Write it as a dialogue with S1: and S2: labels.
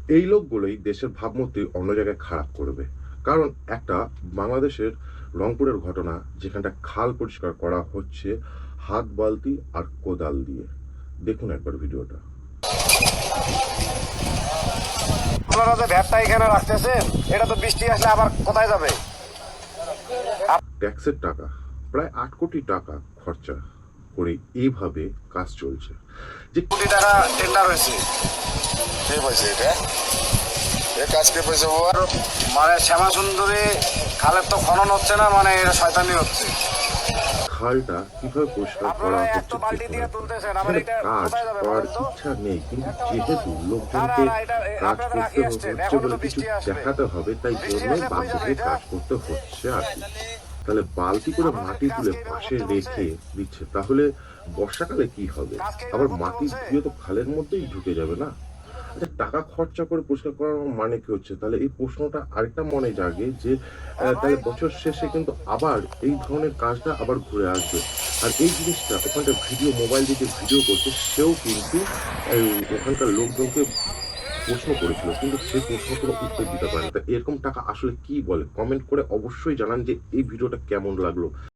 S1: এই লোকগুলোই দেশের ভাবমূর্তি অন্য জায়গায় খারাপ করবে। কারণ একটা বাংলাদেশের রংপুরের ঘটনা, যেখানটা খাল পরিষ্কার করা হচ্ছে হাত বালতি আর কোদাল দিয়ে। দেখুন একবার ভিডিওটা।
S2: আপনারা যে ভ্যাটটা এখানে রাখতেছেন, এটা তো বৃষ্টি আসলে আবার কোথায় যাবে?
S1: ট্যাক্সের টাকা প্রায় 8 কোটি টাকা খরচা করে এইভাবে কাজ চলছে। যে
S2: কোটি টাকা টেন্ডার হয়েছে,
S3: কে পাইছে এটা? এ কাজ কে পাইছে বাবা?
S2: মানে শ্যামা সুন্দরী খালের তো খনন হচ্ছে না, মানে এটা শয়তানি হচ্ছে।
S1: খালটা কিভাবে পরিষ্কার করা
S2: আপনারা
S1: হচ্ছে
S2: এত বালতি দিয়ে তুলতেছেন, আবার
S1: এখানে
S2: এটা
S1: কাজ
S2: কোথায় যাবে
S1: করার
S2: বলেন তো?
S1: ইচ্ছা নেই, কিন্তু যেহেতু
S2: না
S1: লোকজনকে
S2: না, এটা
S1: কাজ
S2: আপনারা
S1: করতে
S2: রাখি আসছেন,
S1: হচ্ছে
S2: এখন
S1: বলে
S2: তো
S1: কিছু
S2: বৃষ্টি আসবে।
S1: দেখাতে হবে, তাই
S2: বৃষ্টি
S1: জন্য
S2: আসলে কই
S1: বাধ্য
S2: যাবে
S1: হয়ে
S2: এটা?
S1: কাজ করতে হচ্ছে আর কি। তাহলে বালতি করে মাটি তুলে পাশে রেখে দিচ্ছে, তাহলে বর্ষাকালে কি হবে? আবার মাটি ধুয়ে তো খালের মধ্যেই ঢুকে যাবে না? আচ্ছা, টাকা খরচা করে পরিষ্কার করার মানে কি হচ্ছে? তাহলে এই প্রশ্নটা আরেকটা মনে জাগে যে তাহলে বছর শেষে কিন্তু আবার এই ধরনের কাজটা আবার ঘুরে আসবে। আর এই জিনিসটা ওখানটায় মোবাইল দিয়ে যে ভিডিও করছে, সেও কিন্তু এই ওখানকার লোকজনকে প্রশ্ন করেছিল, কিন্তু সে প্রশ্ন কোনো উত্তর দিতে পারে না। তা এরকম টাকা আসলে কি বলে? কমেন্ট করে অবশ্যই জানান যে এই ভিডিওটা কেমন লাগলো।